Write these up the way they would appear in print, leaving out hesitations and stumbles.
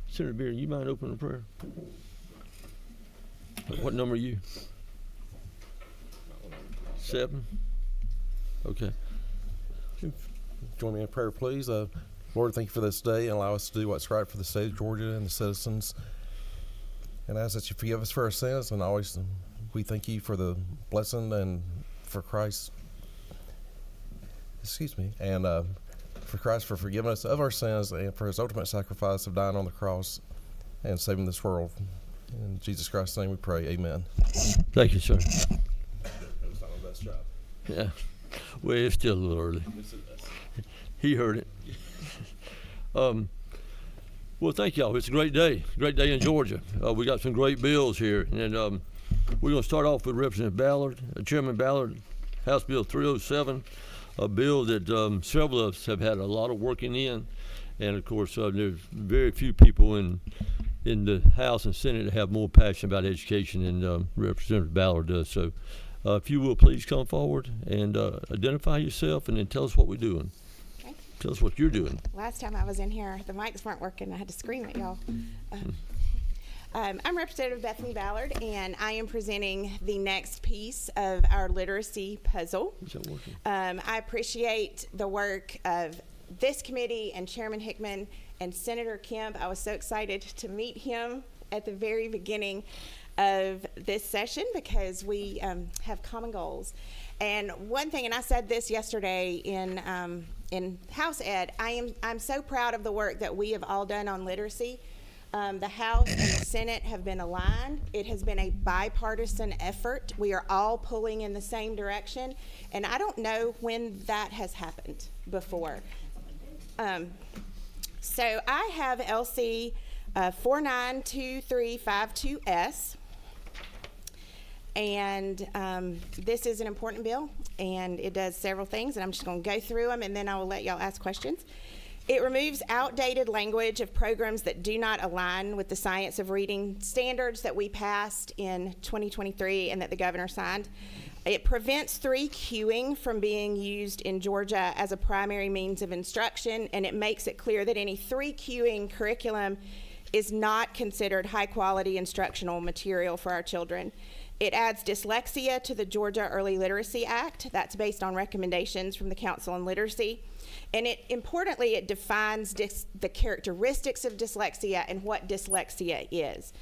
Senator Beard, you mind opening a prayer? What number are you? 7? Okay. Join me in prayer, please. Lord, thank you for this day and allow us to do what's right for the state of Georgia and the citizens. And ask that you forgive us for our sins, and always we thank you for the blessing and for Christ. And for Christ for forgiving us of our sins and for his ultimate sacrifice of dying on the cross and saving this world. In Jesus Christ's name we pray, amen. Thank you, sir. That was not my best job. Yeah. Well, it's still a little early. He heard it. Well, thank y'all. It's a great day in Georgia. We got some great bills here, and we're going to start off with Representative Ballard, Chairman Ballard, House Bill 307, a bill that several of us have had a lot of working in, and of course there's very few people in the House and Senate that have more passion about education than Representative Ballard does. So if you will please come forward and identify yourself and then tell us what we're doing. Okay. Tell us what you're doing. Last time I was in here, the mics weren't working. I had to scream at y'all. I'm Representative Bethany Ballard, and I am presenting the next piece of our literacy puzzle. Is that working? I appreciate the work of this committee and Chairman Hickman and Senator Kemp. I was so excited to meet him at the very beginning of this session because we have common goals. And one thing, and I said this yesterday in House Ed, I'm so proud of the work that we have all done on literacy. The House and the Senate have been aligned. It has been a bipartisan effort. We are all pulling in the same direction, and I don't know when that has happened before. So I have LC 492352S, and this is an important bill, and it does several things, and I'm just going to go through them, and then I will let y'all ask questions. It removes outdated language of programs that do not align with the science of reading standards that we passed in 2023 and that the governor signed. It prevents 3Qing from being used in Georgia as a primary means of instruction, and it makes it clear that any 3Qing curriculum is not considered high-quality instructional material for our children. It adds dyslexia to the Georgia Early Literacy Act. That's based on recommendations from the Council on Literacy. And importantly, it defines the characteristics of dyslexia and what dyslexia is.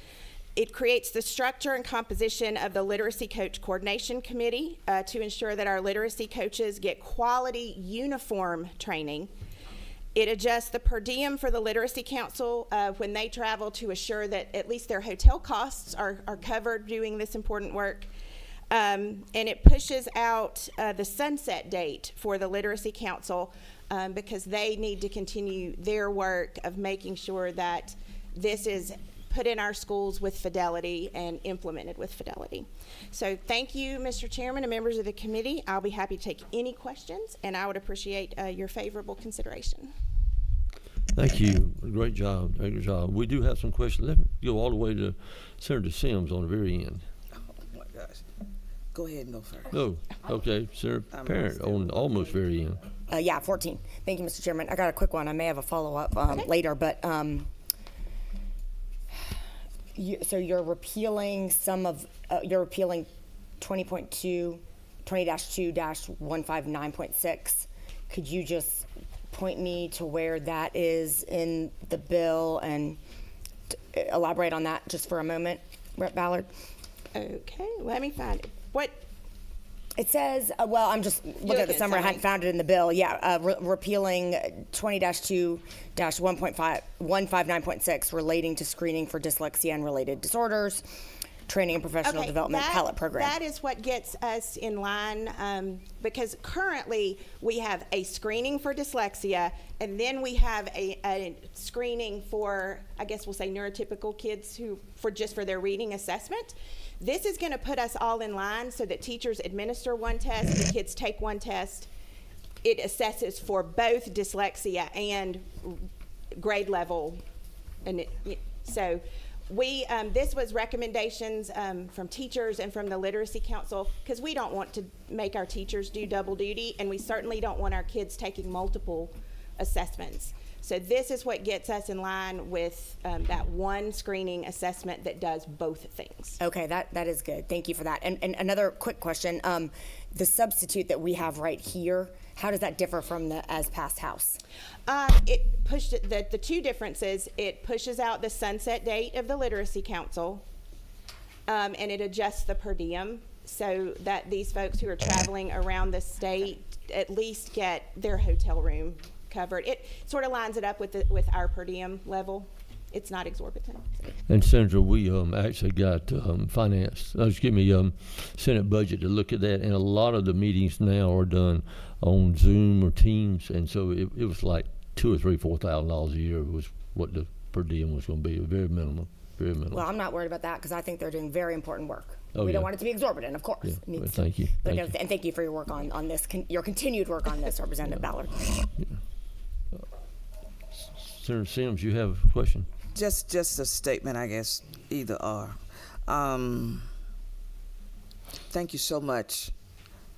It creates the structure and composition of the Literacy Coach Coordination Committee to ensure that our literacy coaches get quality, uniform training. It adjusts the per diem for the Literacy Council when they travel to assure that at least their hotel costs are covered doing this important work. And it pushes out the sunset date for the Literacy Council because they need to continue their work of making sure that this is put in our schools with fidelity and implemented with fidelity. So thank you, Mr. Chairman and members of the committee. I'll be happy to take any questions, and I would appreciate your favorable consideration. Thank you. Great job. Great job. We do have some questions. Let me go all the way to Senator Sims on the very end. Oh my gosh. Go ahead and go first. No. Okay. Senator Parent on almost very end. 14. Thank you, Mr. Chairman. I got a quick one. I may have a follow-up later, but so you're repealing you're repealing 20.2-159.6. Could you just point me to where that is in the bill and elaborate on that just for a moment, Rep. Ballard? Okay, let me find it. What? It says, I'm just looking at the summary. I hadn't found it in the bill. Yeah, repealing 20-2-159.6 relating to screening for dyslexia and related disorders, training and professional development pilot program. That is what gets us in line because currently we have a screening for dyslexia, and then we have a screening for, I guess we'll say, neurotypical kids for their reading assessment. This is going to put us all in line so that teachers administer one test, the kids take one test. It assesses for both dyslexia and grade level. And so this was recommendations from teachers and from the Literacy Council, because we don't want to make our teachers do double duty, and we certainly don't want our kids taking multiple assessments. So this is what gets us in line with that one screening assessment that does both things. Okay, that is good. Thank you for that. And another quick question. The substitute that we have right here, how does that differ from the as passed house? It pushed the two differences. It pushes out the sunset date of the Literacy Council, and it adjusts the per diem so that these folks who are traveling around the state at least get their hotel room covered. It sort of lines it up with our per diem level. It's not exorbitant. And Senator, we actually got Senate budget to look at that, and a lot of the meetings now are done on Zoom or Teams, and so it was like $2,000 or $4,000 a year was what the per diem was going to be. Very minimal, very minimal. Well, I'm not worried about that because I think they're doing very important work. Oh, we don't yeah. want it to be exorbitant, of course. Yeah, It needs well, to- thank you. But Thank you. and thank you for your work on this, your continued work on this, Representative Ballard. Senator Sims, you have a question? Just a statement, I guess, either or. Thank you so much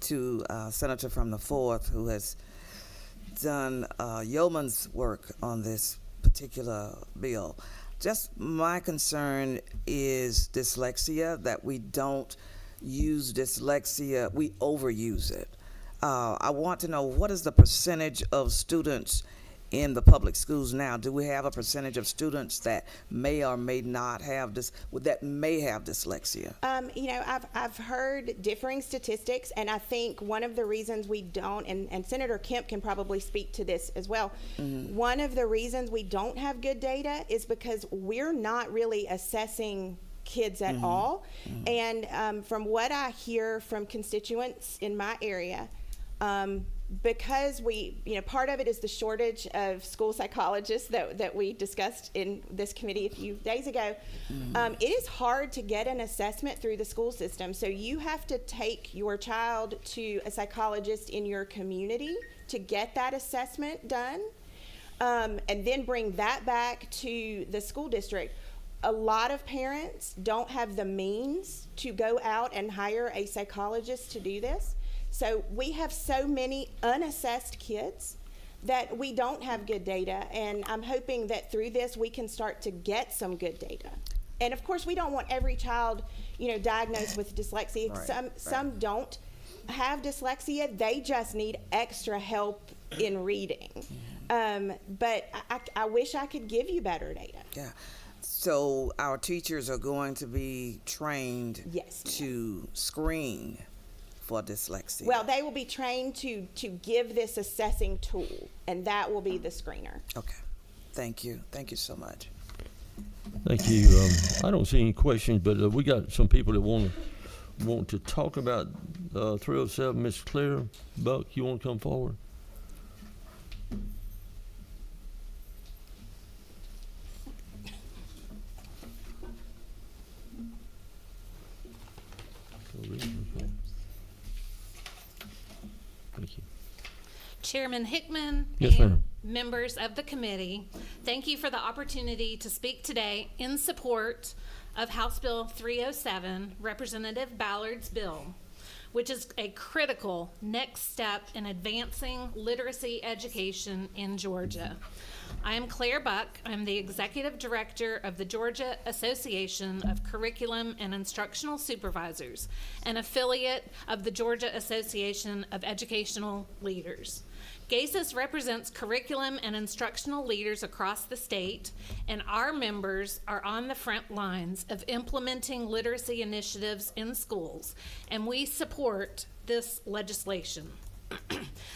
to Senator from the 4th who has done yeoman's work on this particular bill. Just my concern is dyslexia, that we don't use dyslexia, we overuse it. I want to know, what is the percentage of students in the public schools now? Do we have a percentage of students that may or may not have that may have dyslexia? I've heard differing statistics, and I think one of the reasons we don't, and Senator Kemp can probably speak to this as well, one of the reasons we don't have good data is because we're not really assessing kids at all. And from what I hear from constituents in my area, because part of it is the shortage of school psychologists that we discussed in this committee a few days ago. It is hard to get an assessment through the school system. So you have to take your child to a psychologist in your community to get that assessment done, and then bring that back to the school district. A lot of parents don't have the means to go out and hire a psychologist to do this. So we have so many unassessed kids that we don't have good data, and I'm hoping that through this we can start to get some good data. And of course, we don't want every child, diagnosed with dyslexia. Some don't have dyslexia; they just need extra help in reading. But I wish I could give you better data. Yeah. So our teachers are going to be trained Yes, ma'am. to screen for dyslexia. Well, they will be trained to give this assessing tool, and that will be the screener. Okay. Thank you. Thank you so much. Thank you. I don't see any questions, but we got some people that want to talk about 307. Miss Claire Buck, you want to come forward? Thank you. Chairman Hickman Yes, and ma'am. members of the committee, thank you for the opportunity to speak today in support of House Bill 307, Representative Ballard's bill, which is a critical next step in advancing literacy education in Georgia. I am Claire Buck. I'm the Executive Director of the Georgia Association of Curriculum and Instructional Supervisors, an affiliate of the Georgia Association of Educational Leaders. GASIS represents curriculum and instructional leaders across the state, and our members are on the front lines of implementing literacy initiatives in schools, and we support this legislation.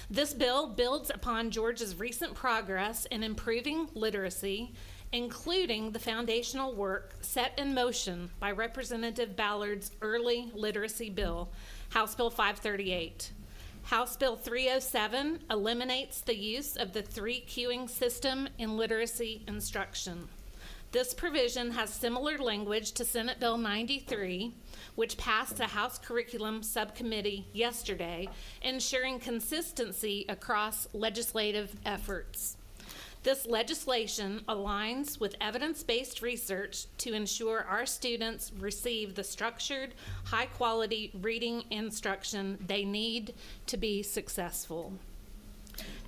This bill builds upon Georgia's recent progress in improving literacy, including the foundational work set in motion by Representative Ballard's early literacy bill, House Bill 538. House Bill 307 eliminates the use of the 3-queuing system in literacy instruction. This provision has similar language to Senate Bill 93, which passed the House Curriculum Subcommittee yesterday, ensuring consistency across legislative efforts. This legislation aligns with evidence-based research to ensure our students receive the structured, high-quality reading instruction they need to be successful.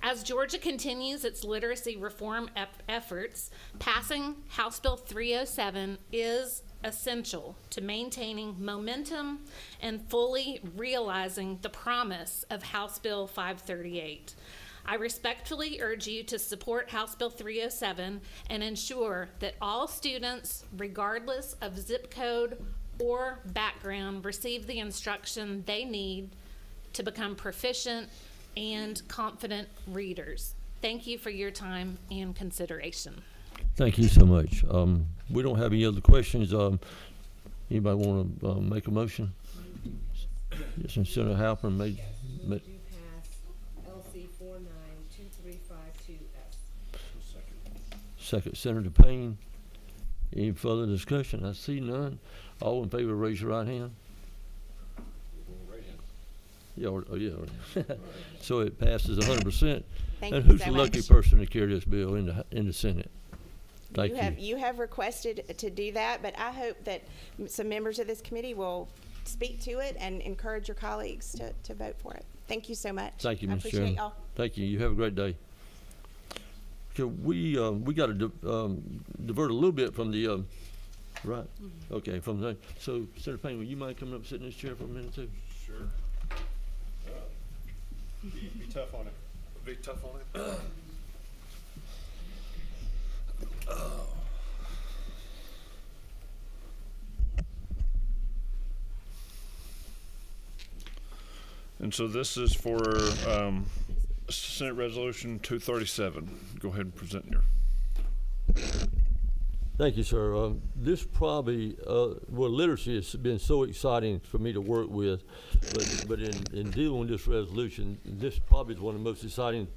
As Georgia continues its literacy reform efforts, passing House Bill 307 is essential to maintaining momentum and fully realizing the promise of House Bill 538. I respectfully urge you to support House Bill 307 and ensure that all students, regardless of zip code or background, receive the instruction they need to become proficient and confident readers. Thank you for your time and consideration. Thank you so much. We don't have any other questions. Anybody want to make a motion? Yes, and Senator Halpern made. Do pass LC 492352S. Second, Senator Payne. Any further discussion? I see none. All in favor, raise your right hand. Yeah, so it passes 100%. Thank And you who's so the lucky much. person to carry this bill in the Senate? Thank you. You have requested to do that, but I hope that some members of this committee will speak to it and encourage your colleagues to vote for it. Thank you so much. Thank you, I Mr. appreciate Chairman. y'all. Thank you. You have a great day. Okay, we got to divert a little bit from the right. Okay, from the so Senator Payne, would you mind coming up and sitting in this chair for a minute too? Sure. Be tough on it. Be tough on it. And so this is for Senate Resolution 237. Go ahead and present your. Thank you, sir. This probably, well, literacy has been so exciting for me to work with, but in dealing with this resolution, this probably is one of the most exciting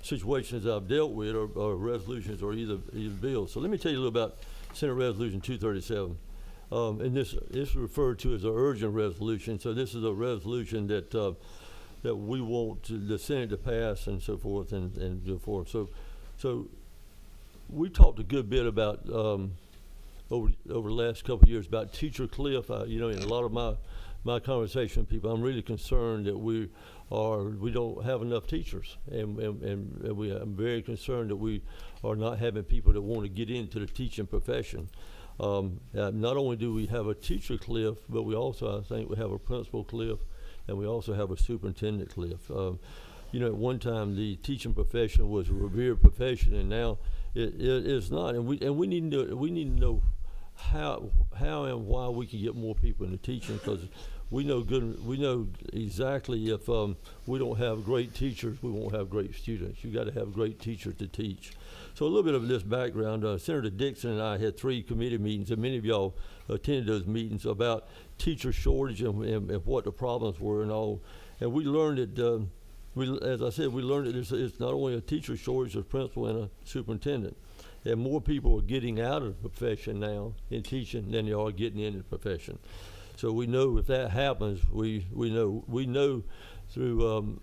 situations I've dealt with, or resolutions, or either bills. So let me tell you a little about Senate Resolution 237. And this is referred to as an urgent resolution. So this is a resolution that that we want the Senate to pass and so forth and go forth. So we talked a good bit about over the last couple of years about teacher cliff. In a lot of my conversation with people, I'm really concerned that we don't have enough teachers, and I'm very concerned that we are not having people that want to get into the teaching profession. Not only do we have a teacher cliff, but we also, I think, we have a principal cliff, and we also have a superintendent cliff. At one time the teaching profession was a revered profession, and now it is not. And we need to know how and why we can get more people into teaching, because we know exactly if we don't have great teachers, we won't have great students. You got to have great teachers to teach. So a little bit of this background, Senator Dixon and I had 3 committee meetings, and many of y'all attended those meetings about teacher shortage and what the problems were and all. And we learned that, as I said, we learned that it's not only a teacher shortage, there's a principal and a superintendent. And more people are getting out of the profession now in teaching than they are getting into the profession. So we know if that happens, we know through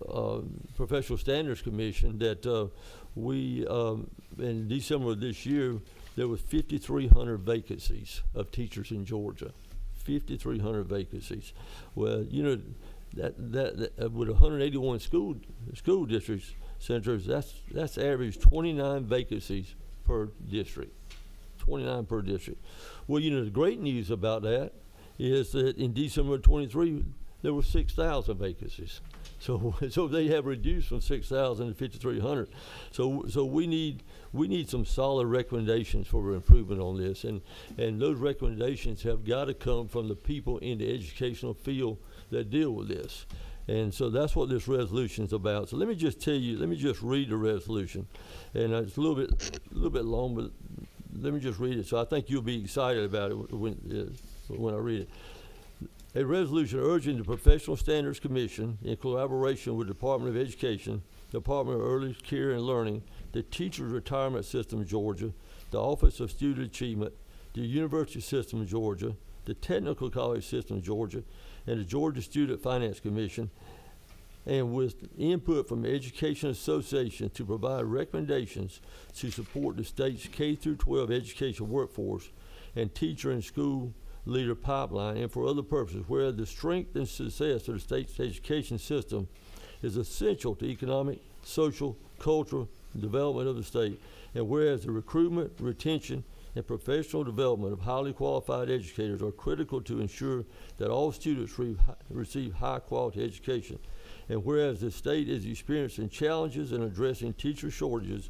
Professional Standards Commission that in December of this year, there was 5,300 vacancies of teachers in Georgia. 5,300 vacancies. Well, that with 181 school districts, senators, that's average 29 vacancies per district. 29 per district. Well, the great news about that is that in December of 23, there were 6,000 vacancies. So they have reduced from 6,000 to 5,300. So we need some solid recommendations for improvement on this, and those recommendations have got to come from the people in the educational field that deal with this. And so that's what this resolution is about. So let me just read the resolution, and it's a little bit long, but let me just read it. So I think you'll be excited about it when I read it. A resolution urging the Professional Standards Commission, in collaboration with the Department of Education, Department of Early Care and Learning, the Teachers Retirement System of Georgia, the Office of Student Achievement, the University System of Georgia, the Technical College System of Georgia, and the Georgia Student Finance Commission, and with input from the Education Association to provide recommendations to support the state's K-12 education workforce and teacher and school leader pipeline, and for other purposes, where the strength and success of the state's education system is essential to economic, social, cultural development of the state. And whereas the recruitment, retention, and professional development of highly qualified educators are critical to ensure that all students receive high-quality education. And whereas the state is experiencing challenges in addressing teacher shortages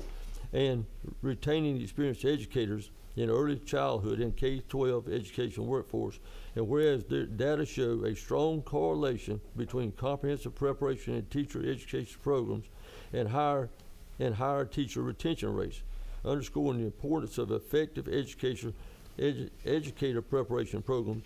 and retaining experienced educators in early childhood and K-12 education workforce, and whereas the data show a strong correlation between comprehensive preparation and teacher education programs and higher teacher retention rates, underscoring the importance of effective educator preparation programs.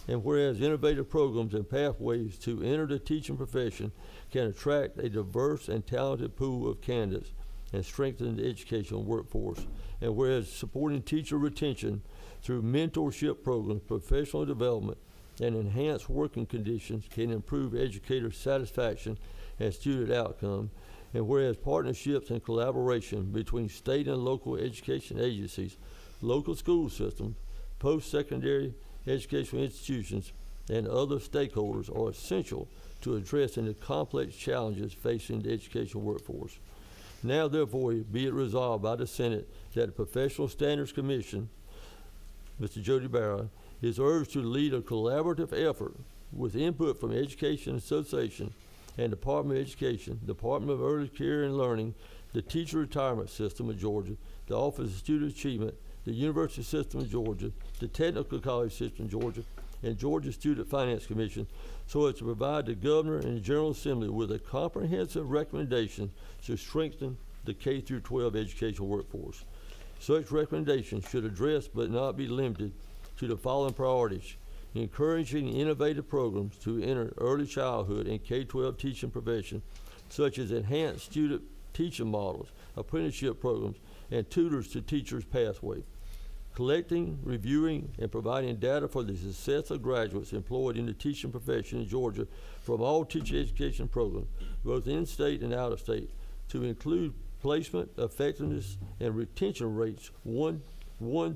And whereas innovative programs and pathways to enter the teaching profession can attract a diverse and talented pool of candidates and strengthen the educational workforce. And whereas supporting teacher retention through mentorship programs, professional development, and enhanced working conditions can improve educator satisfaction and student outcome. And whereas partnerships and collaboration between state and local education agencies, local school systems, post-secondary educational institutions, and other stakeholders are essential to addressing the complex challenges facing the educational workforce. Now, therefore, be it resolved by the Senate that the Professional Standards Commission, Mr. Jody Barra, is urged to lead a collaborative effort with input from Education Association and Department of Education, Department of Early Care and Learning, the Teacher Retirement System of Georgia, the Office of Student Achievement, the University System of Georgia, the Technical College System of Georgia, and Georgia Student Finance Commission, so as to provide the Governor and the General Assembly with a comprehensive recommendation to strengthen the K-12 educational workforce. Such recommendations should address but not be limited to the following priorities: encouraging innovative programs to enter early childhood and K-12 teaching profession, such as enhanced student teaching models, apprenticeship programs, and tutors to teachers pathway. Collecting, reviewing, and providing data for the success of graduates employed in the teaching profession in Georgia from all teacher education programs, both in-state and out-of-state, to include placement, effectiveness, and retention rates 1,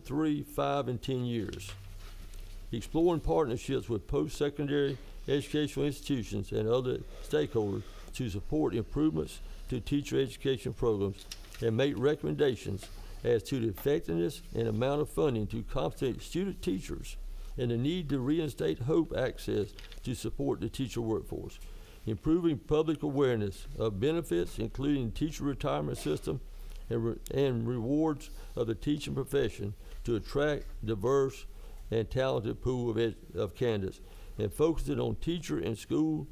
3, 5, and 10 years. Exploring partnerships with post-secondary educational institutions and other stakeholders to support improvements to teacher education programs and make recommendations as to the effectiveness and amount of funding to compensate student teachers and the need to reinstate HOPE access to support the teacher workforce. Improving public awareness of benefits, including teacher retirement system and rewards of the teaching profession to attract diverse and talented pool of candidates, and focusing on teacher and school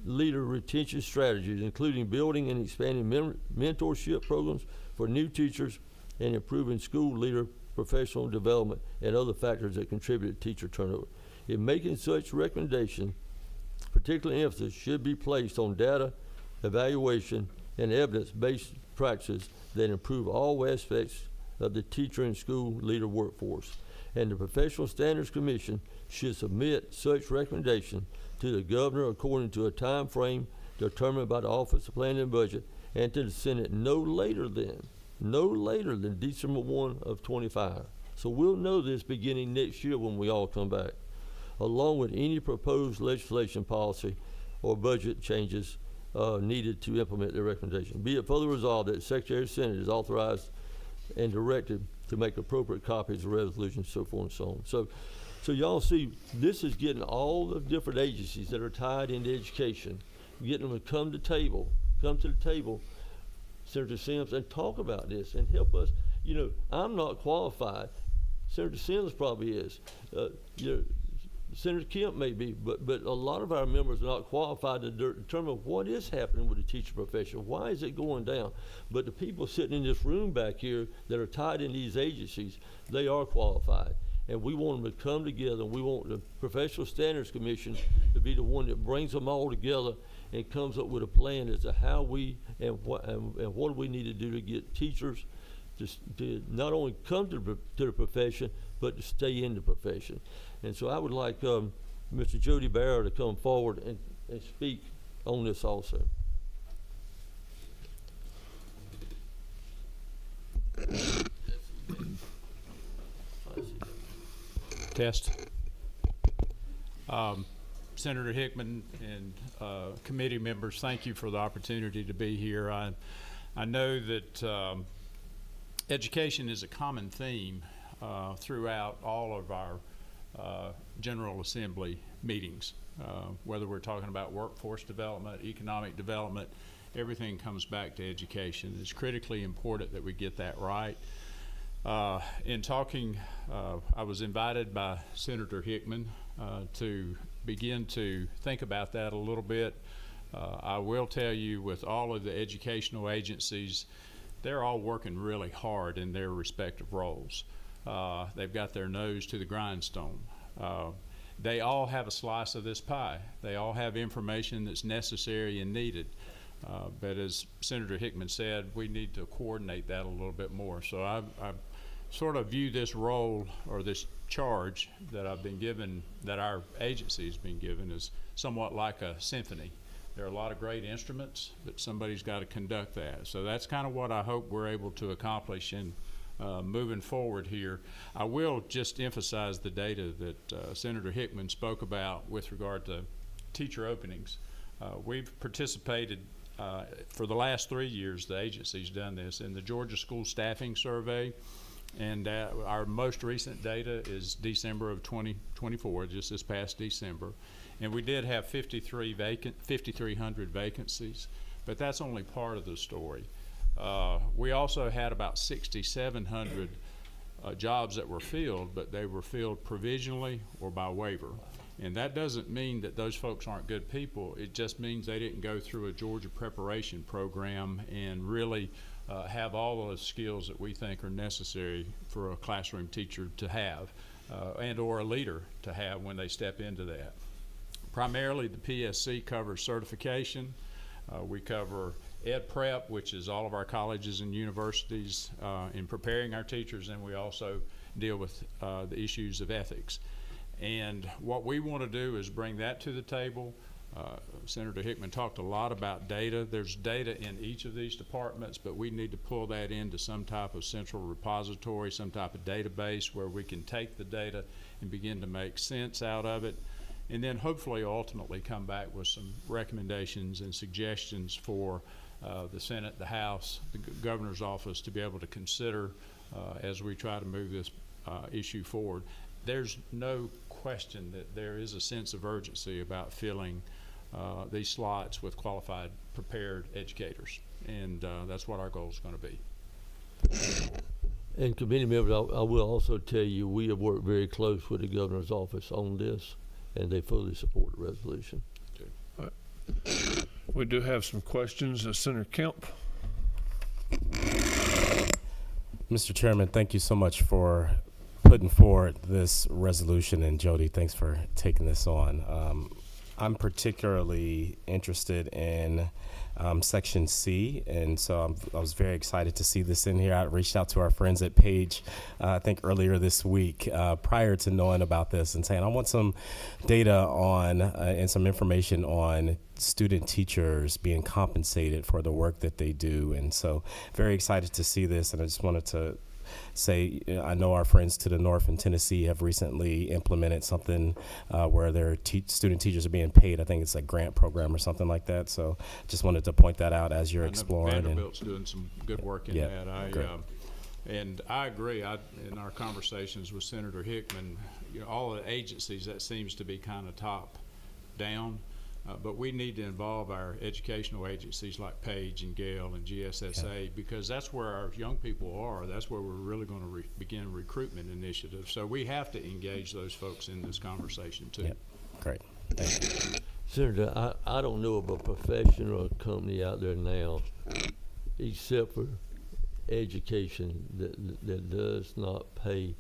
leader retention strategies, including building and expanding mentorship programs for new teachers and improving school leader professional development and other factors that contribute to teacher turnover. In making such recommendation, particular emphasis should be placed on data, evaluation, and evidence-based practices that improve all aspects of the teacher and school leader workforce. And the Professional Standards Commission should submit such recommendation to the Governor according to a time frame determined by the Office of Planning and Budget, and to the Senate no later than December 1 of 25. So we'll know this beginning next year when we all come back, along with any proposed legislation, policy, or budget changes needed to implement the recommendation. Be it further resolved that the Secretary of the Senate is authorized and directed to make appropriate copies of resolutions, so forth and so on. So y'all see, this is getting all the different agencies that are tied into education, getting them to come to the table, Senator Sims, and talk about this and help us. You know, I'm not qualified. Senator Sims probably is. Senator Kemp may be, but a lot of our members are not qualified to determine what is happening with the teacher profession. Why is it going down? But the people sitting in this room back here that are tied in these agencies, they are qualified. And we want them to come together, and we want the Professional Standards Commission to be the one that brings them all together and comes up with a plan as to how we and what do we need to do to get teachers to not only come to the profession, but to stay in the profession. And so I would like Mr. Jody Barra to come forward and speak on this also. Test. Senator Hickman and committee members, thank you for the opportunity to be here. I know that education is a common theme throughout all of our General Assembly meetings. Whether we're talking about workforce development, economic development, everything comes back to education. It's critically important that we get that right. In talking, I was invited by Senator Hickman to begin to think about that a little bit. I will tell you, with all of the educational agencies, they're all working really hard in their respective roles. They've got their nose to the grindstone. They all have a slice of this pie. They all have information that's necessary and needed. But as Senator Hickman said, we need to coordinate that a little bit more. So I sort of view this role, or this charge that I've been given, that our agency's been given, as somewhat like a symphony. There are a lot of great instruments, but somebody's got to conduct that. So that's kind of what I hope we're able to accomplish in moving forward here. I will just emphasize the data that Senator Hickman spoke about with regard to teacher openings. We've participated for the last 3 years, the agency's done this, in the Georgia School Staffing Survey, and our most recent data is December of 2024, just this past December, and we did have 5,300 vacancies, but that's only part of the story. We also had about 6,700 jobs that were filled, but they were filled provisionally or by waiver. And that doesn't mean that those folks aren't good people. It just means they didn't go through a Georgia preparation program and really have all of the skills that we think are necessary for a classroom teacher to have and or a leader to have when they step into that. Primarily, the PSC covers certification. We cover Ed Prep, which is all of our colleges and universities in preparing our teachers, and we also deal with the issues of ethics. And what we want to do is bring that to the table. Senator Hickman talked a lot about data. There's data in each of these departments, but we need to pull that into some type of central repository, some type of database where we can take the data and begin to make sense out of it, and then hopefully ultimately come back with some recommendations and suggestions for the Senate, the House, the governor's office to be able to consider as we try to move this issue forward. There's no question that there is a sense of urgency about filling these slots with qualified, prepared educators, and that's what our goal is going to be. And committee members, I will also tell you, we have worked very close with the governor's office on this, and they fully support the resolution. We do have some questions. Senator Kemp. Mr. Chairman, thank you so much for putting forward this resolution, and Jody, thanks for taking this on. I'm particularly interested in Section C, and so I was very excited to see this in here. I reached out to our friends at Page, I think earlier this week, prior to knowing about this, and saying I want some data on and some information on student teachers being compensated for the work that they do, and so very excited to see this. And I just wanted to say, I know our friends to the north in Tennessee have recently implemented something where their student teachers are being paid. I think it's a grant program or something like that. So just wanted to point that out as you're exploring. Vanderbilt's doing some good work in that. And I agree. In our conversations with Senator Hickman, all the agencies, that seems to be kind of top down. But we need to involve our educational agencies like Page and Gale and GSSA, because that's where our young people are. That's where we're really going to begin recruitment initiatives. So we have to engage those folks in this conversation too. Yep. Great. Thank you. Senator, I don't know of a profession or a company out there now, except for education, that does not pay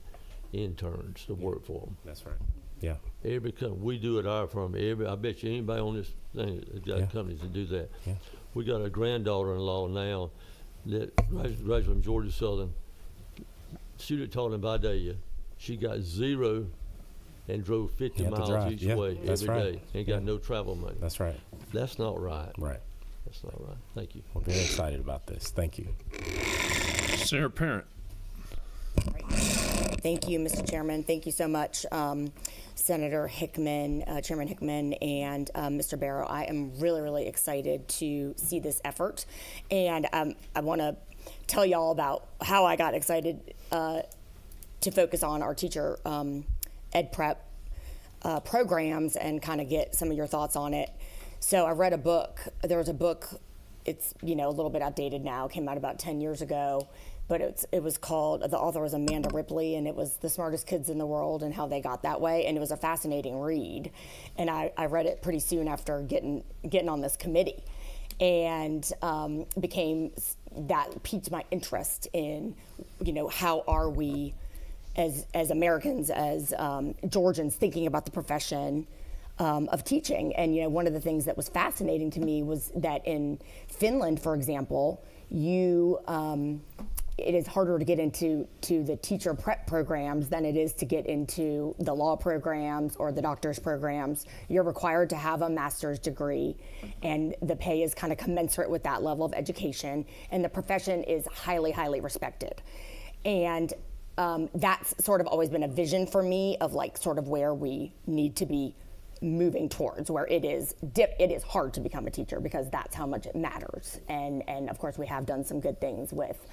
interns to work for them. That's right. Yeah. Every company, we do it our firm. I bet you anybody on this thing has got companies that do that. Yeah. We got a granddaughter-in-law now that graduated from Georgia Southern. Student taught in Vidalia. She got 0 and drove 50 miles each way every day and got no travel money. That's right. That's not right. Right. That's not right. Thank you. We're very excited about this. Thank you. Senator Parent. Thank you, Mr. Chairman. Thank you so much, Senator Hickman, Chairman Hickman, and Mr. Barrow. I am really, really excited to see this effort. And I want to tell y'all about how I got excited to focus on our teacher ed prep programs and kind of get some of your thoughts on it. So I read a book. There was a book, it's a little bit outdated now, came out about 10 years ago, but it was called, the author was Amanda Ripley, and it was The Smartest Kids in the World and How They Got That Way, and it was a fascinating read. And I read it pretty soon after getting on this committee, and that piqued my interest in, how are we as Americans, as Georgians, thinking about the profession of teaching. And one of the things that was fascinating to me was that in Finland, for example, it is harder to get into the teacher prep programs than it is to get into the law programs or the doctor's programs. You're required to have a master's degree, and the pay is kind of commensurate with that level of education, and the profession is highly, highly respected. And that's sort of always been a vision for me of sort of where we need to be moving towards, where it is hard to become a teacher because that's how much it matters. And of course we have done some good things with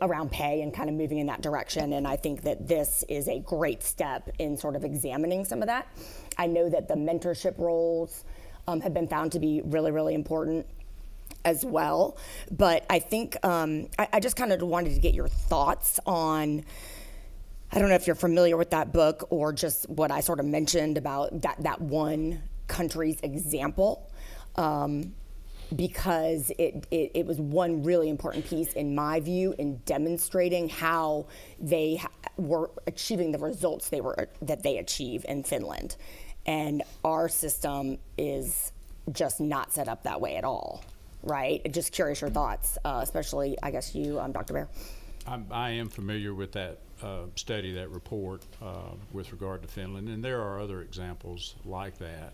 around pay and kind of moving in that direction. And I think that this is a great step in sort of examining some of that. I know that the mentorship roles have been found to be really, really important as well. But I think I just kind of wanted to get your thoughts on, I don't know if you're familiar with that book or just what I sort of mentioned about that one country's example, because it was one really important piece in my view in demonstrating how they were achieving the results that they achieve in Finland. And our system is just not set up that way at all, right? Just curious your thoughts, especially, I guess, you, Dr. Bear. I am familiar with that study, that report with regard to Finland, and there are other examples like that.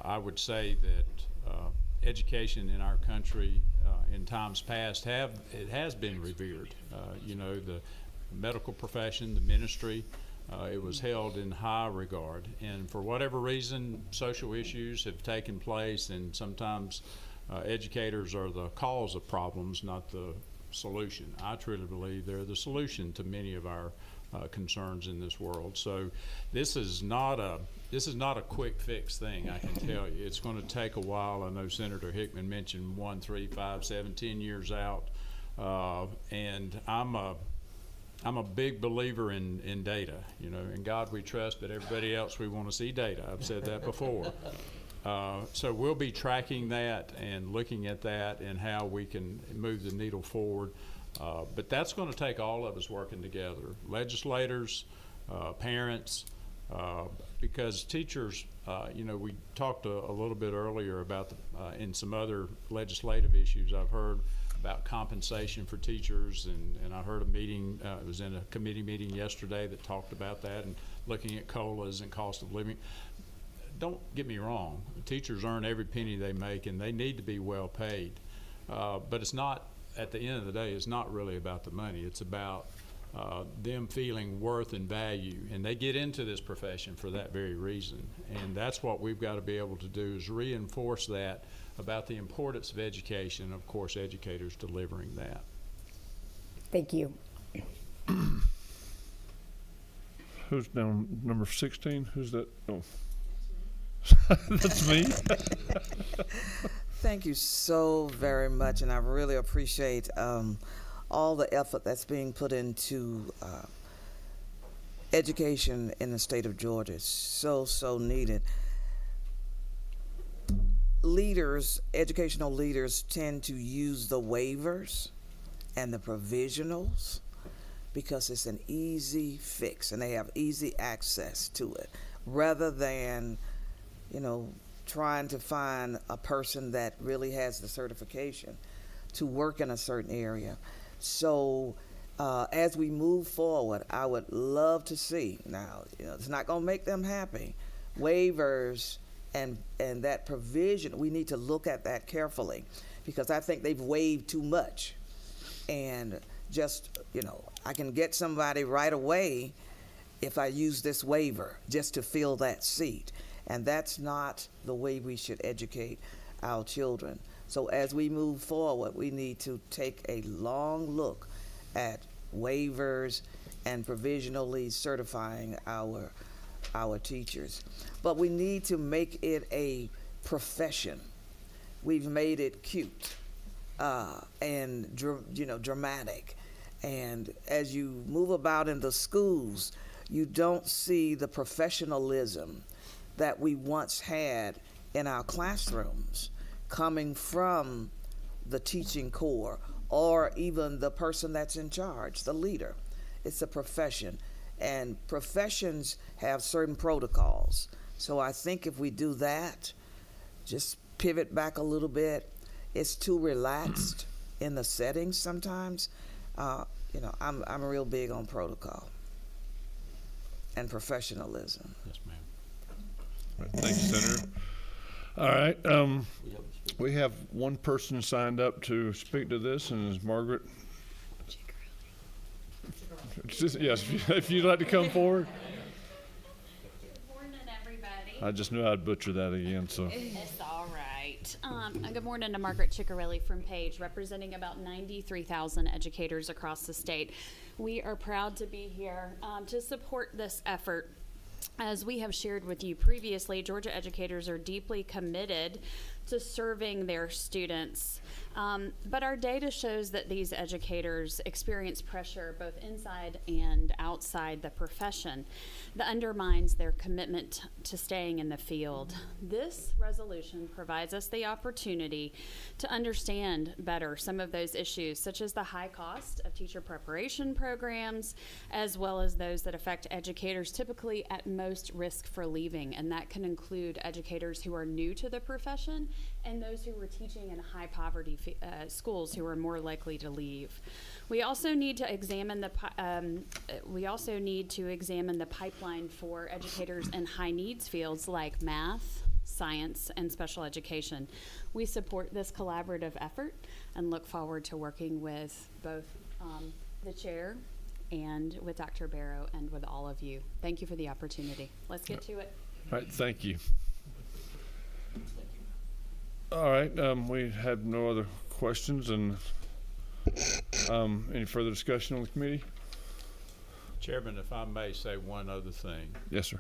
I would say that education in our country in times past has been revered. The medical profession, the ministry, it was held in high regard, and for whatever reason, social issues have taken place, and sometimes educators are the cause of problems, not the solution. I truly believe they're the solution to many of our concerns in this world. So this is not a quick fix thing, I can tell you. It's going to take a while. I know Senator Hickman mentioned 1, 3, 5, 7, 10 years out, and I'm a big believer in data. In God we trust, but everybody else we want to see data. I've said that before. So we'll be tracking that and looking at that and how we can move the needle forward. But that's going to take all of us working together, legislators, parents, because teachers, we talked a little bit earlier about in some other legislative issues I've heard about compensation for teachers, and I heard a meeting, it was in a committee meeting yesterday that talked about that and looking at COLAs and cost of living. Don't get me wrong, teachers earn every penny they make and they need to be well paid, but it's not, at the end of the day, it's not really about the money. It's about them feeling worth and value, and they get into this profession for that very reason. And that's what we've got to be able to do, is reinforce that about the importance of education, and of course educators delivering that. Thank you. Who's down number 16? Who's that? Oh. That's me. Thank you so very much, and I really appreciate all the effort that's being put into education in the state of Georgia. It's so needed. Educational leaders tend to use the waivers and the provisionals because it's an easy fix and they have easy access to it, rather than trying to find a person that really has the certification to work in a certain area. So as we move forward, I would love to see, now, it's not going to make them happy, waivers and that provision. We need to look at that carefully, because I think they've waived too much. And just, I can get somebody right away if I use this waiver just to fill that seat. And that's not the way we should educate our children. So as we move forward, we need to take a long look at waivers and provisionally certifying our teachers. But we need to make it a profession. We've made it cute and dramatic. And as you move about in the schools, you don't see the professionalism that we once had in our classrooms coming from the teaching corps or even the person that's in charge, the leader. It's a profession, and professions have certain protocols. So I think if we do that, just pivot back a little bit, it's too relaxed in the settings sometimes. I'm real big on protocol and professionalism. Yes, ma'am. All right, thank you, Senator. All right, we have one person signed up to speak to this, and it's Margaret. Yes, if you'd like to come forward. Good morning, everybody. I just knew I'd butcher that again, so. It's all right. Good morning to Margaret Ciccarelli from Page, representing about 93,000 educators across the state. We are proud to be here to support this effort. As we have shared with you previously, Georgia educators are deeply committed to serving their students. But our data shows that these educators experience pressure both inside and outside the profession that undermines their commitment to staying in the field. This resolution provides us the opportunity to understand better some of those issues, such as the high cost of teacher preparation programs, as well as those that affect educators typically at most risk for leaving, and that can include educators who are new to the profession and those who were teaching in high poverty schools who are more likely to leave. We also need to examine the pipeline for educators in high needs fields like math, science, and special education. We support this collaborative effort and look forward to working with both the chair and with Dr. Barrow and with all of you. Thank you for the opportunity. Let's get to it. All right, thank you. All right, we have no other questions, and any further discussion on the committee? Chairman, if I may say one other thing. Yes, sir.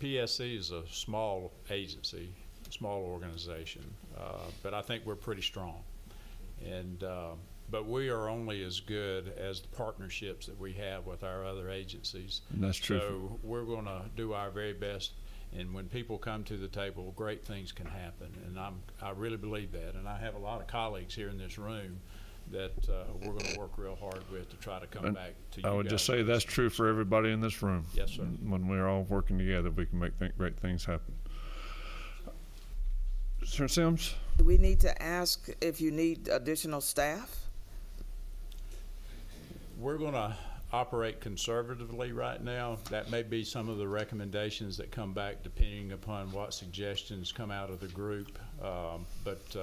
PSC is a small agency, small organization, but I think we're pretty strong. And but we are only as good as the partnerships that we have with our other agencies. And that's true. So we're going to do our very best. And when people come to the table, great things can happen. And I really believe that. And I have a lot of colleagues here in this room that we're going to work real hard with to try to come back to you I would guys. just say that's true for everybody in this room. Yes, sir. When we're all working together, we can make great things happen. Senator Sims? Do we need to ask if you need additional staff? We're going to operate conservatively right now. That may be some of the recommendations that come back depending upon what suggestions come out of the group. But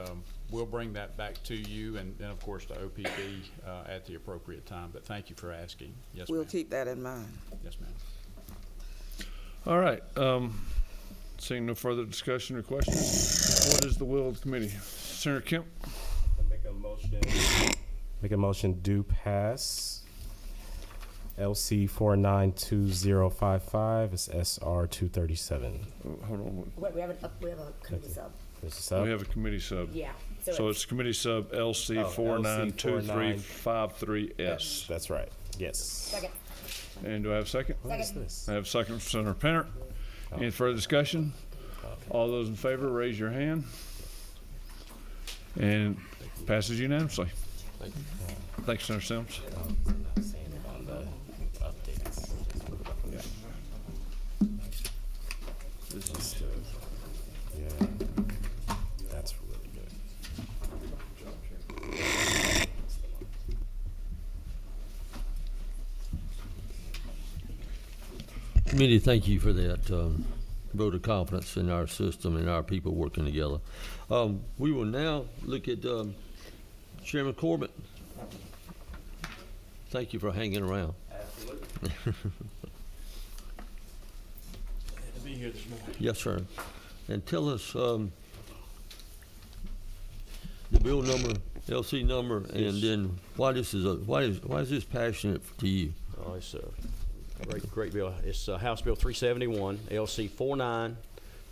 we'll bring that back to you and of course to OPB at the appropriate time. But thank you for asking. Yes, We'll ma'am. keep that in mind. Yes, ma'am. All right. Seeing no further discussion or questions, what is the will of the committee? Senator Kemp? Make a motion do pass. LC 492055 is SR 237. Hold on. Wait, we have a committee sub. This is up. We have a committee sub. Yeah. So it's committee sub LC 492353S. That's right. Yes. Second. And do I have a second? What is this? I have a second from Senator Penner. Any further discussion? All those in favor, raise your hand. And passes unanimously. Thanks, Senator Sims. Yeah, that's really good. Committee, thank you for that vote of confidence in our system and our people working together. We will now look at Chairman Corbett. thank you for hanging around. Absolutely. To be here this morning. Yes, sir. And tell us the bill number, LC number, and then why this is why is this passionate to you? Oh, it's a great bill. It's House Bill 371, LC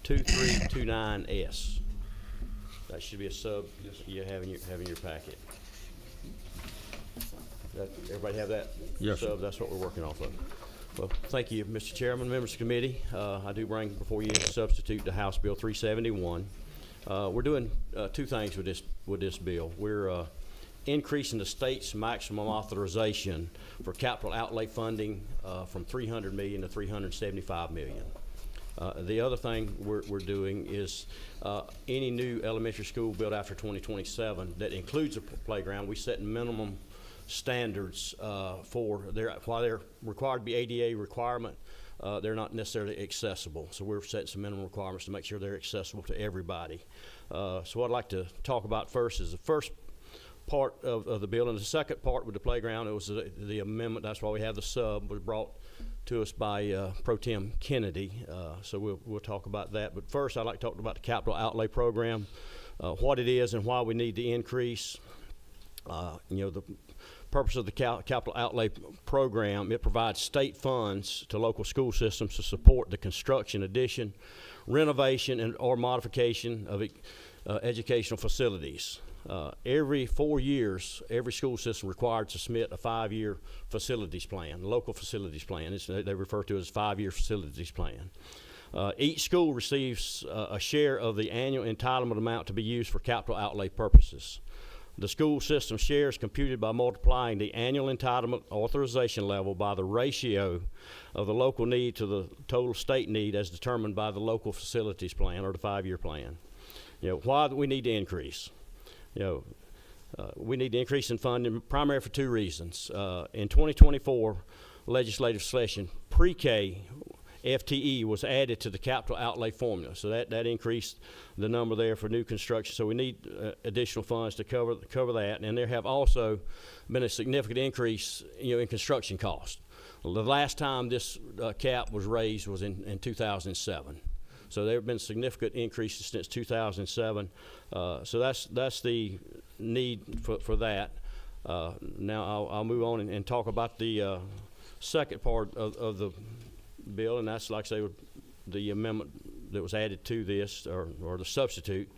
492329S. That should be a sub you have in your packet. Everybody have that? Yes, sir. Sub, that's what we're working off of. Well, thank you, Mr. Chairman, members of the committee. I do bring before you a substitute to House Bill 371. We're doing two things with this bill. We're increasing the state's maximum authorization for capital outlay funding from $300 million to $375 million. The other thing we're doing is any new elementary school built after 2027 that includes a playground, we set minimum standards for while they're required to be ADA requirement, they're not necessarily accessible. So we're setting some minimum requirements to make sure they're accessible to everybody. So what I'd like to talk about first is the first part of the bill, and the second part with the playground. It was the amendment. That's why we have the sub was brought to us by Pro Tem Kennedy. So we'll talk about that. But first, I'd like to talk about the capital outlay program, what it is and why we need to increase. The purpose of the capital outlay program, it provides state funds to local school systems to support the construction, addition, renovation, and or modification of educational facilities. Every 4 years, every school system required to submit a 5-year facilities plan, local facilities plan. They refer to it as 5-year facilities plan. Each school receives a share of the annual entitlement amount to be used for capital outlay purposes. The school system share is computed by multiplying the annual entitlement authorization level by the ratio of the local need to the total state need as determined by the local facilities plan or the 5-year plan. Why do we need to increase? We need to increase in funding primarily for two reasons. In 2024 legislative session, pre-K FTE was added to the capital outlay formula. So that increased the number there for new construction. So we need additional funds to cover that. And there have also been a significant increase, in construction costs. The last time this cap was raised was in 2007. So there have been significant increases since 2007. So that's the need for that. Now I'll move on and talk about the second part of the bill, and that's, like I say, the amendment that was added to this, or the substitute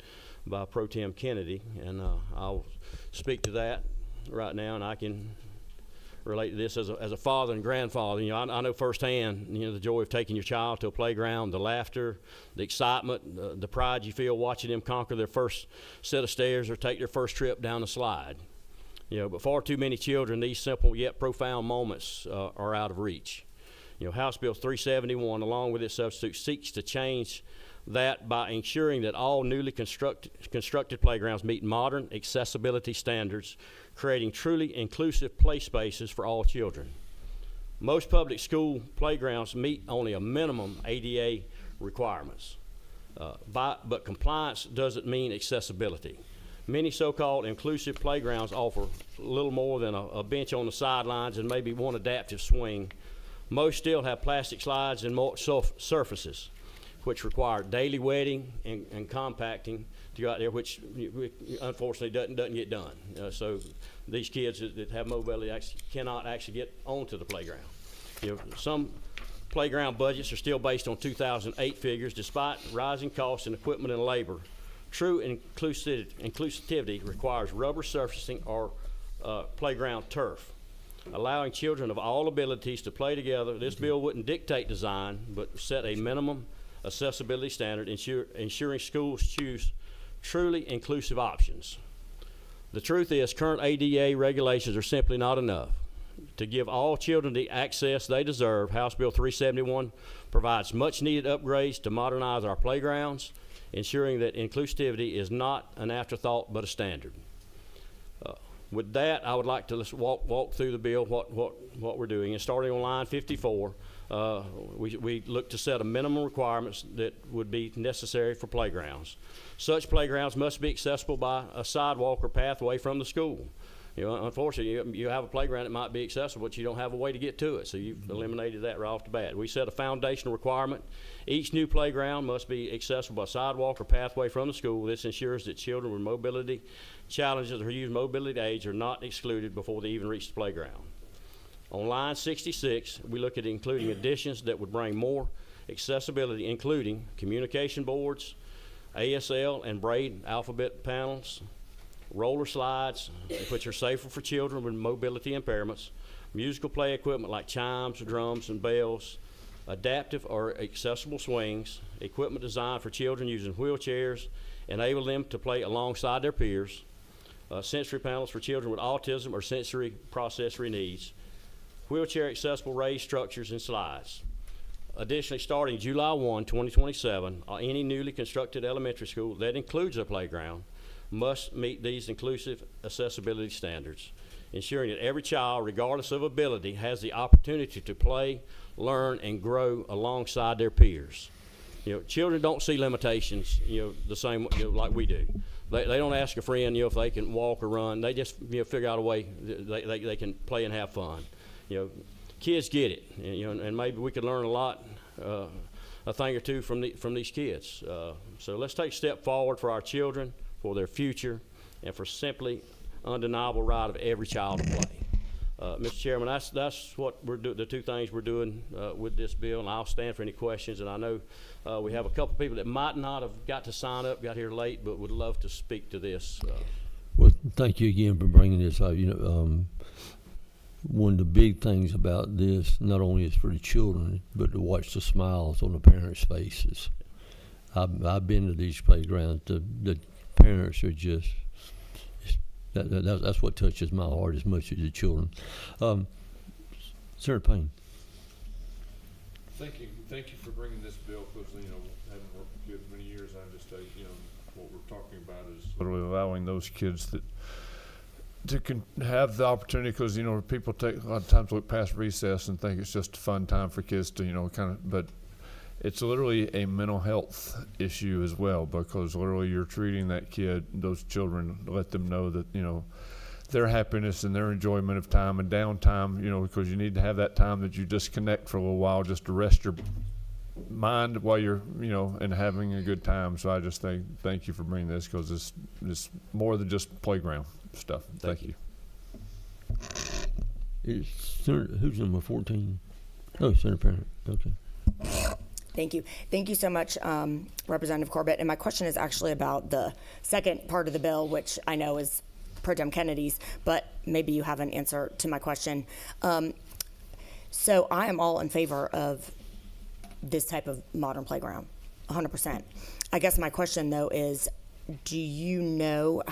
by Pro Tem Kennedy, and I'll speak to that right now, and I can relate to this as a father and grandfather. I know firsthand, the joy of taking your child to a playground, the laughter, the excitement, the pride you feel watching them conquer their first set of stairs or take their first trip down the slide. But far too many children, these simple yet profound moments are out of reach. House Bill 371, along with its substitute, seeks to change that by ensuring that all newly constructed playgrounds meet modern accessibility standards, creating truly inclusive play spaces for all children. Most public school playgrounds meet only a minimum ADA requirements, but compliance doesn't mean accessibility. Many so-called inclusive playgrounds offer little more than a bench on the sidelines and maybe one adaptive swing. Most still have plastic slides and mulch surfaces, which require daily wetting and compacting to go out there, which unfortunately doesn't get done. So these kids that have mobility cannot actually get onto the playground. Some playground budgets are still based on 2008 figures, despite rising costs in equipment and labor. True inclusivity requires rubber surfacing or playground turf, allowing children of all abilities to play together. This bill wouldn't dictate design, but set a minimum accessibility standard, ensuring schools choose truly inclusive options. The truth is, current ADA regulations are simply not enough. To give all children the access they deserve, House Bill 371 provides much needed upgrades to modernize our playgrounds, ensuring that inclusivity is not an afterthought but a standard. With that, I would like to walk through the bill, what we're doing. And starting on line 54, we look to set a minimum requirements that would be necessary for playgrounds. Such playgrounds must be accessible by a sidewalk or pathway from the school. You know, unfortunately, you have a playground that might be accessible, but you don't have a way to get to it. So you've eliminated that right off the bat. We set a foundational requirement. Each new playground must be accessible by sidewalk or pathway from the school. This ensures that children with mobility challenges or who use mobility aids are not excluded before they even reach the playground. On line 66, we look at including additions that would bring more accessibility, including communication boards, ASL and braille alphabet panels, roller slides, which are safer for children with mobility impairments, musical play equipment like chimes, drums, and bells, adaptive or accessible swings, equipment designed for children using wheelchairs, enable them to play alongside their peers, sensory panels for children with autism or sensory processory needs, wheelchair accessible raised structures and slides. Additionally, starting July 1, 2027, any newly constructed elementary school that includes a playground must meet these inclusive accessibility standards, ensuring that every child, regardless of ability, has the opportunity to play, learn, and grow alongside their peers. You know, children don't see limitations, you know, the same, you know, like we do. They don't ask a friend, you know, if they can walk or run. They just, you know, figure out a way they can play and have fun. You know, kids get it, you know, and maybe we could learn a lot, a thing or two from these kids. So let's take a step forward for our children, for their future, and for simply undeniable right of every child to play. Mr. Chairman, that's what we're doing. The two things we're doing with this bill, and I'll stand for any questions. And I know we have a couple people that might not have got to sign up, got here late, but would love to speak to this. Well, thank you again for bringing this out. You know, one of the big things about this, not only is for the children, but to watch the smiles on the parents' faces. I've been to these playgrounds. The parents are just, that's what touches my heart as much as the children. Senator Payne. Thank you for bringing this bill, because, you know, having worked with kids many years, I just say, you know, what we're talking about is literally allowing those kids to have the opportunity, because, you know, people take a lot of times look past recess and think it's just a fun time for kids to, you know, but it's literally a mental health issue as well, because literally you're treating that kid, those children, let them know that, you know, their happiness and their enjoyment of time and downtime, you know, because you need to have that time that you disconnect for a little while just to rest your mind while you're, you know, and having a good time. So I just thank you for bringing this, because it's more than just playground stuff. Thank you. Who's number 14? Oh, Senator Parent. Okay. Thank you. Thank you so much, Representative Corbett. And my question is actually about the second part of the bill, which I know is Pro Tem Kennedy's, but maybe you have an answer to my question. So I am all in favor of this type of modern playground, 100%. I guess my question, though, is do you know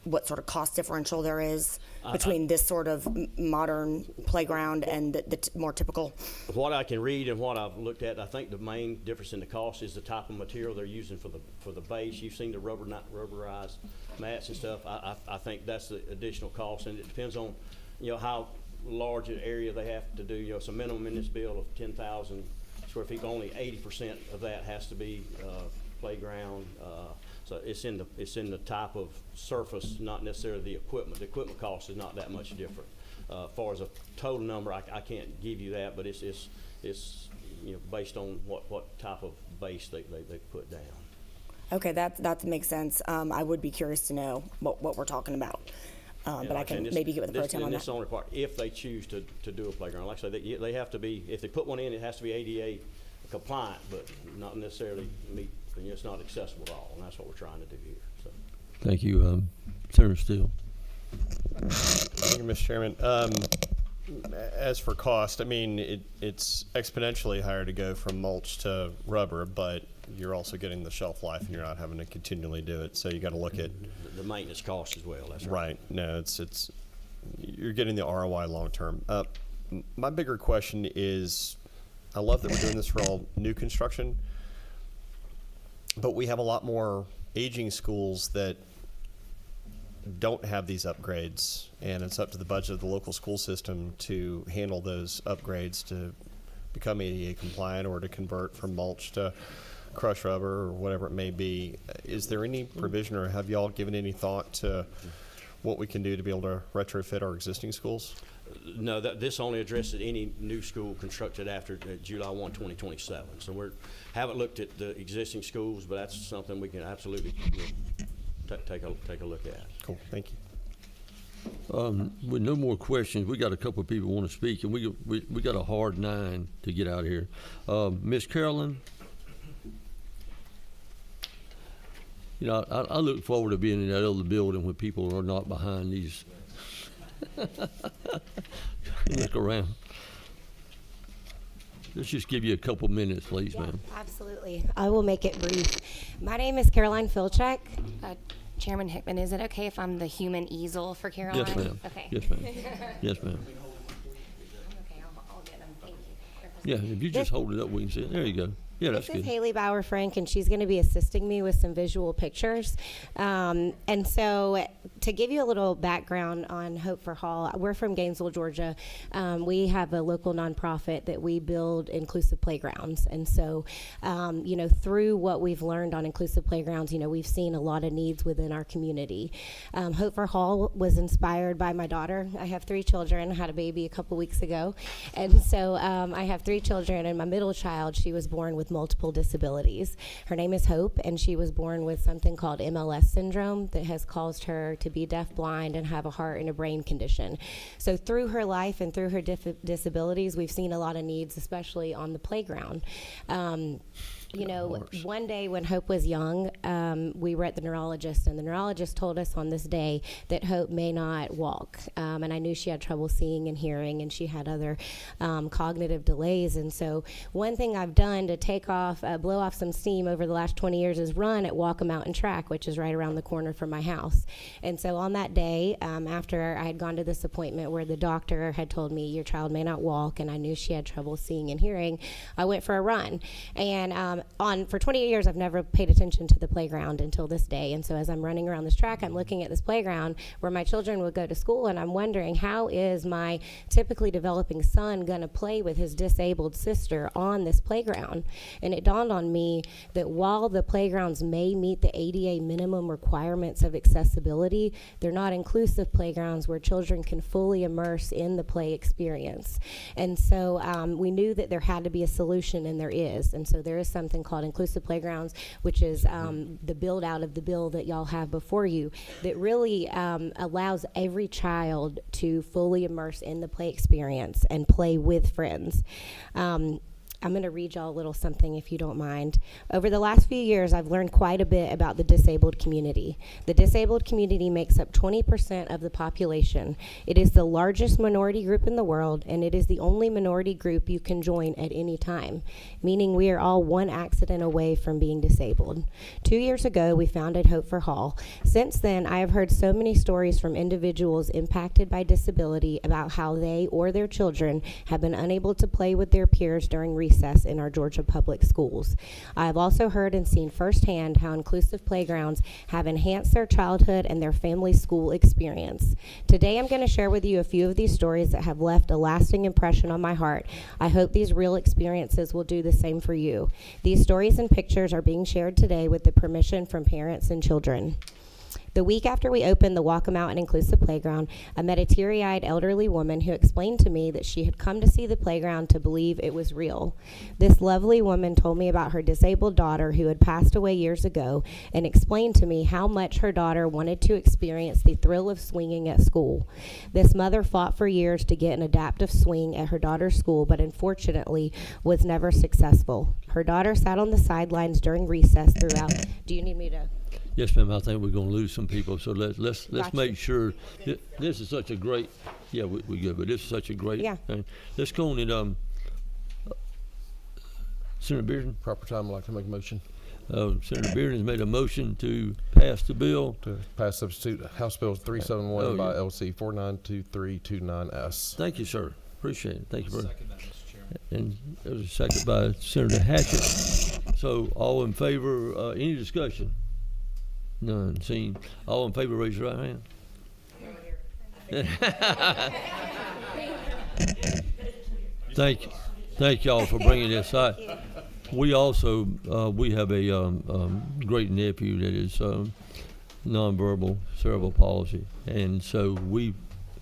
what sort of cost differential there is between this sort of modern playground and the more typical? What I can read and what I've looked at, I think the main difference in the cost is the type of material they're using for the base. You've seen the rubberized mats and stuff. I think that's the additional cost, and it depends on, you know, how large an area they have to do. You know, it's a minimum in this bill of 10,000 square feet. Only 80% of that has to be playground. So it's in the type of surface, not necessarily the equipment. The equipment cost is not that much different. As far as a total number, I can't give you that, but it's you know, based on what type of base they put down. Okay, that makes sense. I would be curious to know what we're talking about. But I can maybe get with the Pro Tem on that. This only part, if they choose to do a playground. Like I said, they have to be, if they put one in, it has to be ADA compliant, but not necessarily meet, you know, it's not accessible at all, and that's what we're trying to do here. So. Thank you. Senator Steele. Thank you, Mr. Chairman. As for cost, I mean, it's exponentially higher to go from mulch to rubber, but you're also getting the shelf life, and you're not having to continually do it. So you got to look at the maintenance cost as well. That's right. No, it's you're getting the ROI long term. My bigger question is, I love that we're doing this for all new construction, but we have a lot more aging schools that don't have these upgrades, and it's up to the budget of the local school system to handle those upgrades to become ADA compliant or to convert from mulch to crushed rubber or whatever it may be. Is there any provision, or have y'all given any thought to what we can do to be able to retrofit our existing schools? No, this only addresses any new school constructed after July 1, 2027. So haven't looked at the existing schools, but that's something we can absolutely take a look at. Cool, thank you. With no more questions, we got a couple of people want to speak, and we got a hard 9 to get out of here. Miss Carolyn, you know, I look forward to being in that other building when people are not behind these. Look around. Let's just give you a couple minutes, please, ma'am. Absolutely. I will make it brief. My name is Caroline Filchek. Chairman Hickman, is it okay if I'm the human easel for Caroline? Yes, ma'am. Okay. Yes, ma'am. Yes, ma'am. Okay, I'll get them. Thank you. Yeah, if you just hold it up, we can see it. There you go. Yeah, that's This is good. Haley Bauer Frank, and she's going to be assisting me with some visual pictures. And so, to give you a little background on Hope for Hall, we're from Gainesville, Georgia. We have a local nonprofit that we build inclusive playgrounds. And so, you know, through what we've learned on inclusive playgrounds, you know, we've seen a lot of needs within our community. Hope for Hall was inspired by my daughter. I have 3 children. I had a baby a couple weeks ago. And so, I have 3 children, and my middle child, she was born with multiple disabilities. Her name is Hope, and she was born with something called MLS syndrome that has caused her to be deafblind and have a heart and a brain condition. So through her life and through her disabilities, we've seen a lot of needs, especially on the playground. You know, one day when Hope was young, we were at the neurologist, and the neurologist told us on this day that Hope may not walk. And I knew she had trouble seeing and hearing, and she had other cognitive delays. And so one thing I've done to blow off some steam over the last 20 years is run at Walker Mountain Track, which is right around the corner from my house. And so on that day, after I had gone to this appointment where the doctor had told me your child may not walk, and I knew she had trouble seeing and hearing, I went for a run. And for 20 years, I've never paid attention to the playground until this day. And so as I'm running around this track, I'm looking at this playground where my children would go to school, and I'm wondering, how is my typically developing son going to play with his disabled sister on this playground? And it dawned on me that while the playgrounds may meet the ADA minimum requirements of accessibility, they're not inclusive playgrounds where children can fully immerse in the play experience. And so we knew that there had to be a solution, and there is. And so there is something called Inclusive Playgrounds, which is the build out of the bill that y'all have before you, that really allows every child to fully immerse in the play experience and play with friends. I'm going to read y'all a little something if you don't mind. Over the last few years, I've learned quite a bit about the disabled community. The disabled community makes up 20% of the population. It is the largest minority group in the world, and it is the only minority group you can join at any time, meaning we are all one accident away from being disabled. 2 years ago, we founded Hope for Hall. Since then, I have heard so many stories from individuals impacted by disability about how they or their children have been unable to play with their peers during recess in our Georgia public schools. I have also heard and seen firsthand how inclusive playgrounds have enhanced their childhood and their family school experience. Today I'm going to share with you a few of these stories that have left a lasting impression on my heart. I hope these real experiences will do the same for you. These stories and pictures are being shared today with the permission from parents and children. The week after we opened the Walker Mountain Inclusive Playground, I met a teary-eyed elderly woman who explained to me that she had come to see the playground to believe it was real. This lovely woman told me about her disabled daughter who had passed away years ago and explained to me how much her daughter wanted to experience the thrill of swinging at school. This mother fought for years to get an adaptive swing at her daughter's school, but unfortunately was never successful. Her daughter sat on the sidelines during recess throughout. Do you need me to? Yes, ma'am. I think we're going to lose some people, so let's Gotcha. make sure. This is such a great. Yeah, we good, but this is such a great. Yeah. Thing. Let's go on and Senator Bearden. Proper time, I'd like to make a motion Senator Bearden has made a motion to pass the bill. to pass substitute House Bill 371 Oh, by yeah. LC 492329S. Thank you, sir. Appreciate it. Thank you, brother. And there was a second by Senator Hatchett. So all in favor? Any discussion? None. Seen. All in favor, raise your right hand. Thank y'all for bringing this. We also we have a great nephew that is nonverbal cerebral palsy, and so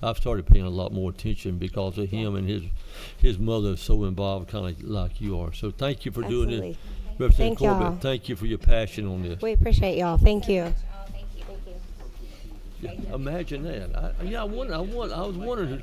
I've started paying a lot more attention because of him, and his mother is so involved, kind of like you are. So thank you for doing Absolutely. this, Representative Thank y'all. Corbett. Thank you for your passion on this. We appreciate y'all. Thank you. Yeah, imagine that. I was wondering.